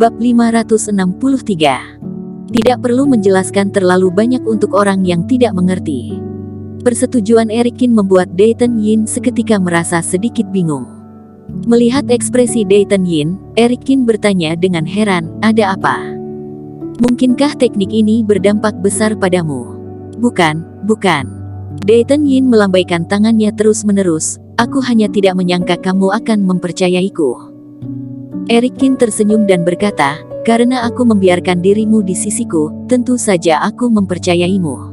Bab 563. Tidak perlu menjelaskan terlalu banyak untuk orang yang tidak mengerti. Persetujuan Erikin membuat Dayton Yin seketika merasa sedikit bingung. Melihat ekspresi Dayton Yin, Erikin bertanya dengan heran, "Ada apa? Mungkinkah teknik ini berdampak besar padamu?" Bukan. Dayton Yin melambaikan tangannya terus-menerus, "Aku hanya tidak menyangka kamu akan mempercayaiku." Erikin tersenyum dan berkata, "Karena aku membiarkan dirimu di sisiku, tentu saja aku mempercayaimu."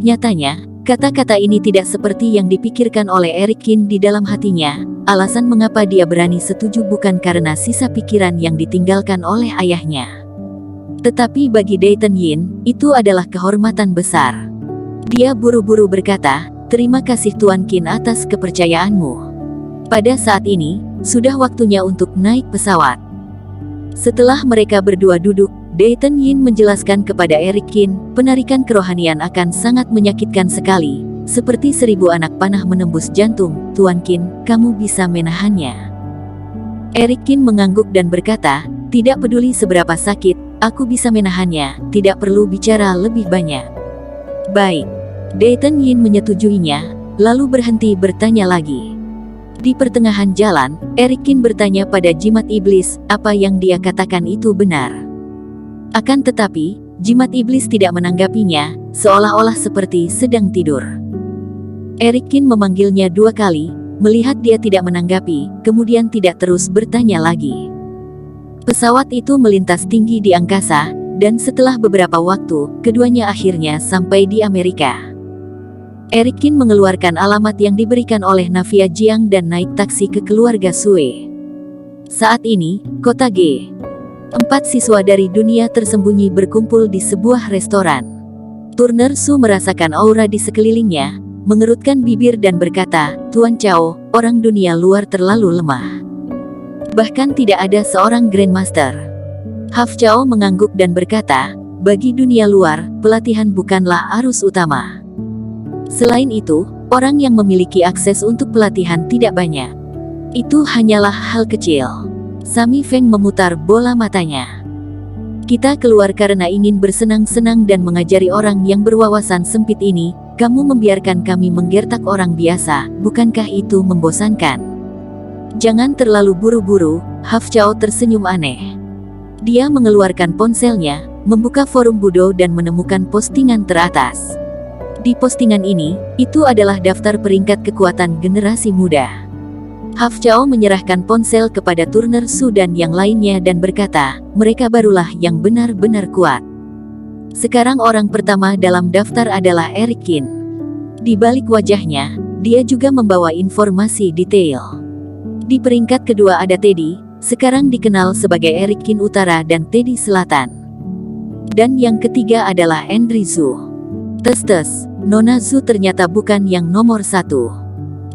Nyatanya, kata-kata ini tidak seperti yang dipikirkan oleh Erikin di dalam hatinya. Alasan mengapa dia berani setuju bukan karena sisa pikiran yang ditinggalkan oleh ayahnya. Tetapi bagi Dayton Yin, itu adalah kehormatan besar. Dia buru-buru berkata, "Terima kasih Tuan Qin atas kepercayaanmu. Pada saat ini, sudah waktunya untuk naik pesawat." Setelah mereka berdua duduk, Dayton Yin menjelaskan kepada Erikin, penarikan kerohanian akan sangat menyakitkan sekali, seperti 1000 anak panah menembus jantung. "Tuan Qin, kamu bisa menahannya." Erikin mengangguk dan berkata, "Tidak peduli seberapa sakit, aku bisa menahannya, tidak perlu bicara lebih banyak." "Baik." Dayton Yin menyetujuinya, lalu berhenti bertanya lagi. Di pertengahan jalan, Erikin bertanya pada jimat iblis, apa yang dia katakan itu benar. Akan tetapi, jimat iblis tidak menanggapinya, seolah-olah seperti sedang tidur. Erikin memanggilnya 2 kali, melihat dia tidak menanggapi, kemudian tidak terus bertanya lagi. Pesawat itu melintas tinggi di angkasa, dan setelah beberapa waktu, keduanya akhirnya sampai di Amerika. Erikin mengeluarkan alamat yang diberikan oleh Navia Jiang dan naik taksi ke keluarga Sue. Saat ini, kota G. 4 siswa dari dunia tersembunyi berkumpul di sebuah restoran. Turner Su merasakan aura di sekelilingnya, mengerutkan bibir dan berkata, "Tuan Chao, orang dunia luar terlalu lemah. Bahkan tidak ada seorang Grandmaster." Haf Chao mengangguk dan berkata, "Bagi dunia luar, pelatihan bukanlah arus utama. Selain itu, orang yang memiliki akses untuk pelatihan tidak banyak. Itu hanyalah hal kecil." Sami Feng memutar bola matanya. "Kita keluar karena ingin bersenang-senang dan mengajari orang yang berwawasan sempit ini. Kamu membiarkan kami menggertak orang biasa, bukankah itu membosankan?" "Jangan terlalu buru-buru." Haf Chao tersenyum aneh. Dia mengeluarkan ponselnya, membuka forum Budo dan menemukan postingan teratas. Di postingan ini, itu adalah daftar peringkat kekuatan generasi muda. Haf Chao menyerahkan ponsel kepada Turner Su dan yang lainnya dan berkata, "Mereka barulah yang benar-benar kuat." Sekarang orang pertama dalam daftar adalah Erikin. Di balik wajahnya, dia juga membawa informasi detail. Di peringkat kedua ada Teddy, sekarang dikenal sebagai Erikin Utara dan Teddy Selatan. Dan yang ketiga adalah Andrew Zhu. Tes, Nona Zhu ternyata bukan yang nomor 1.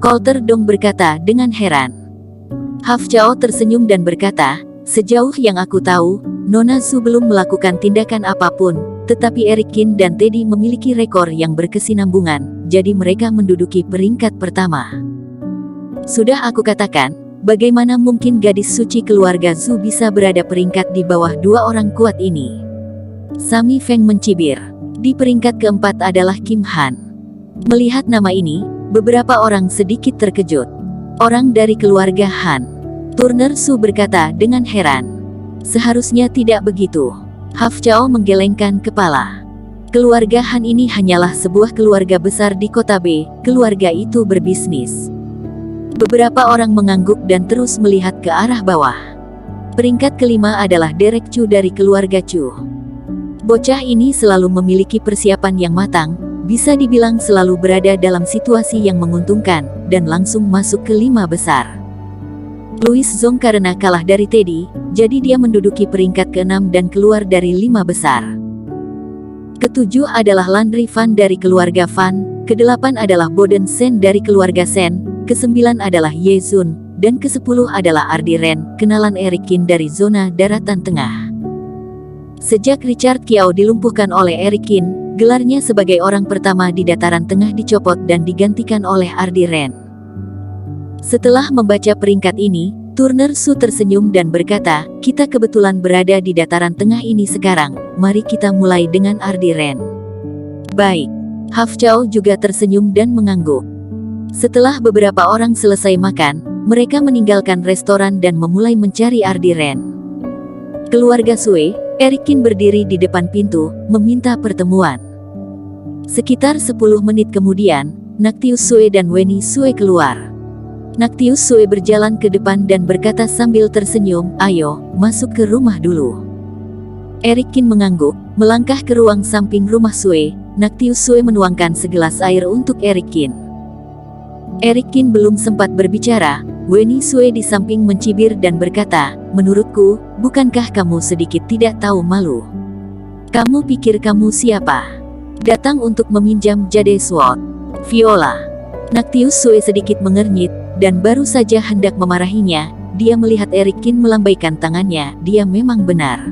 Coulter Dong berkata dengan heran. Haf Chao tersenyum dan berkata, "Sejauh yang aku tahu, Nona Zhu belum melakukan tindakan apapun, tetapi Erikin dan Teddy memiliki rekor yang berkesinambungan, jadi mereka menduduki peringkat pertama." "Sudah aku katakan, bagaimana mungkin gadis suci keluarga Zhu bisa berada peringkat di bawah 2 orang kuat ini?" Sami Feng mencibir. Di peringkat keempat adalah Kim Han. Melihat nama ini, beberapa orang sedikit terkejut. "Orang dari keluarga Han?" Turner Su berkata dengan heran. "Seharusnya tidak begitu." Haf Chao menggelengkan kepala. Keluarga Han ini hanyalah sebuah keluarga besar di kota B, keluarga itu berbisnis. Beberapa orang mengangguk dan terus melihat ke arah bawah. Peringkat kelima adalah Derek Chu dari keluarga Chu. Bocah ini selalu memiliki persiapan yang matang, bisa dibilang selalu berada dalam situasi yang menguntungkan, dan langsung masuk ke 5 besar. Louis Zong karena kalah dari Teddy, jadi dia menduduki peringkat ke-6 dan keluar dari 5 besar. Ketujuh adalah Landry Fan dari keluarga Fan, ke-8 adalah Boden Sen dari keluarga Sen, ke-9 adalah Ye Zun, dan ke-10 adalah Ardi Ren, kenalan Erikin dari zona daratan tengah. Sejak Richard Kiao dilumpuhkan oleh Erikin, gelarnya sebagai orang pertama di dataran tengah dicopot dan digantikan oleh Ardi Ren. Setelah membaca peringkat ini, Turner Su tersenyum dan berkata, kita kebetulan berada di dataran tengah ini sekarang, mari kita mulai dengan ardiren. Baik. Hafchao juga tersenyum dan mengangguk. Setelah beberapa orang selesai makan, mereka meninggalkan restoran dan memulai mencari ardiren. Keluarga Sue, Erikin berdiri di depan pintu, meminta pertemuan. Sekitar 10 menit kemudian, Naktius Sue dan Weni Sue keluar. Naktius Sue berjalan ke depan dan berkata sambil tersenyum, ayo, masuk ke rumah dulu. Erikin mengangguk, melangkah ke ruang samping rumah Sue. Naktius Sue menuangkan segelas air untuk Erikin. Erikin belum sempat berbicara, Weni Sue di samping mencibir dan berkata, menurutku, bukankah kamu sedikit tidak tahu malu? Kamu pikir kamu siapa? Datang untuk meminjam jade sword. Viola. Naktius Sue sedikit mengernyit, dan baru saja hendak memarahinya, dia melihat Erikin melambaikan tangannya, dia memang benar.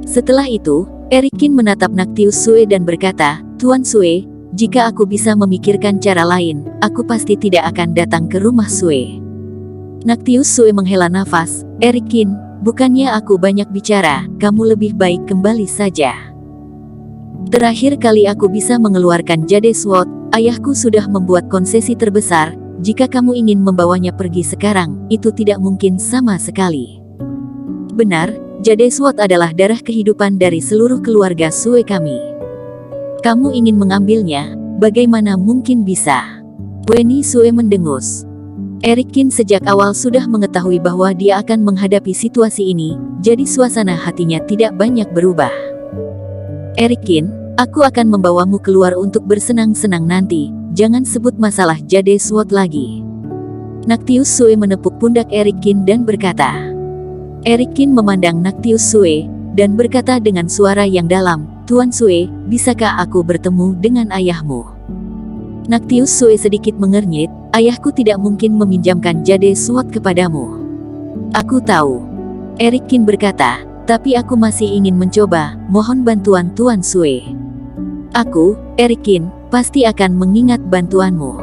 Setelah itu, Erikin menatap Naktius Sue dan berkata, Tuan Sue, jika aku bisa memikirkan cara lain, aku pasti tidak akan datang ke rumah Sue. Naktius Sue menghela nafas, Erikin, bukannya aku banyak bicara, kamu lebih baik kembali saja. Terakhir kali aku bisa mengeluarkan jade sword, ayahku sudah membuat konsesi terbesar, jika kamu ingin membawanya pergi sekarang, itu tidak mungkin sama sekali. Benar, jade sword adalah darah kehidupan dari seluruh keluarga Sue kami. Kamu ingin mengambilnya, bagaimana mungkin bisa? Weni Sue mendengus. Erikin sejak awal sudah mengetahui bahwa dia akan menghadapi situasi ini, jadi suasana hatinya tidak banyak berubah. Erikin, aku akan membawamu keluar untuk bersenang-senang nanti, jangan sebut masalah jade sword lagi. Naktius Sue menepuk pundak Erikin dan berkata. Erikin memandang Naktius Sue, dan berkata dengan suara yang dalam, Tuan Sue, bisakah aku bertemu dengan ayahmu? Naktius Sue sedikit mengernyit, ayahku tidak mungkin meminjamkan jade sword kepadamu. Aku tahu. Erikin berkata, tapi aku masih ingin mencoba, mohon bantuan Tuan Sue. Aku, Erikin, pasti akan mengingat bantuanmu.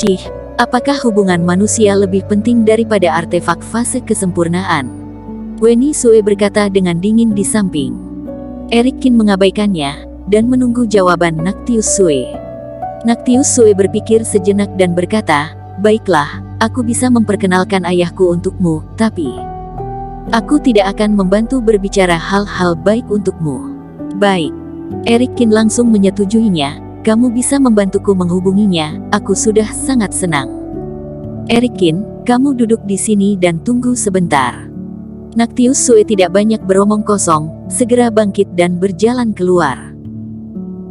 Cih, apakah hubungan manusia lebih penting daripada artefak fase kesempurnaan? Weni Sue berkata dengan dingin di samping. Erikin mengabaikannya, dan menunggu jawaban Naktius Sue. Naktius Sue berpikir sejenak dan berkata, baiklah, aku bisa memperkenalkan ayahku untukmu, tapi aku tidak akan membantu berbicara hal-hal baik untukmu. Baik. Erikin langsung menyetujuinya, kamu bisa membantuku menghubunginya, aku sudah sangat senang. Erikin, kamu duduk di sini dan tunggu sebentar. Naktius Sue tidak banyak beromong kosong, segera bangkit dan berjalan keluar.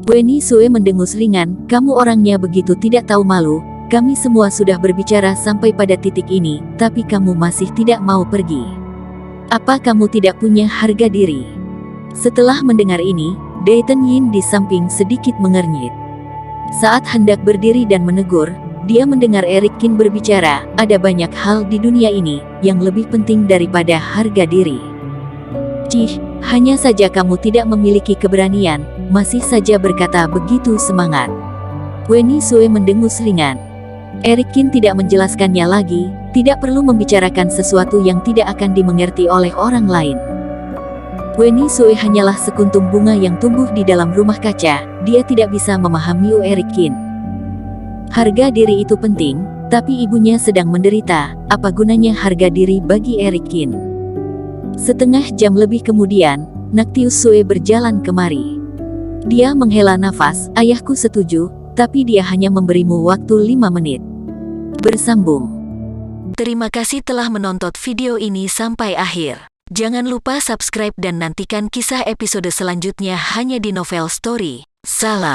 Weni Sue mendengus ringan, kamu orangnya begitu tidak tahu malu, kami semua sudah berbicara sampai pada titik ini, tapi kamu masih tidak mau pergi. Apa kamu tidak punya harga diri? Setelah mendengar ini, Dayton Yin di samping sedikit mengernyit. Saat hendak berdiri dan menegur, dia mendengar Erikin berbicara, ada banyak hal di dunia ini, yang lebih penting daripada harga diri. Cih, hanya saja kamu tidak memiliki keberanian, masih saja berkata begitu semangat. Weni Sue mendengus ringan. Erikin tidak menjelaskannya lagi, tidak perlu membicarakan sesuatu yang tidak akan dimengerti oleh orang lain. Weni Sue hanyalah sekuntum bunga yang tumbuh di dalam rumah kaca, dia tidak bisa memahami Erikin. Harga diri itu penting, tapi ibunya sedang menderita, apa gunanya harga diri bagi Erikin? Setengah jam lebih kemudian, Naktius Sue berjalan kemari. Dia menghela nafas, ayahku setuju, tapi dia hanya memberimu waktu 5 menit. Bersambung. Terima kasih telah menonton video ini sampai akhir. Jangan lupa subscribe dan nantikan kisah episode selanjutnya hanya di Novel Story. Salam.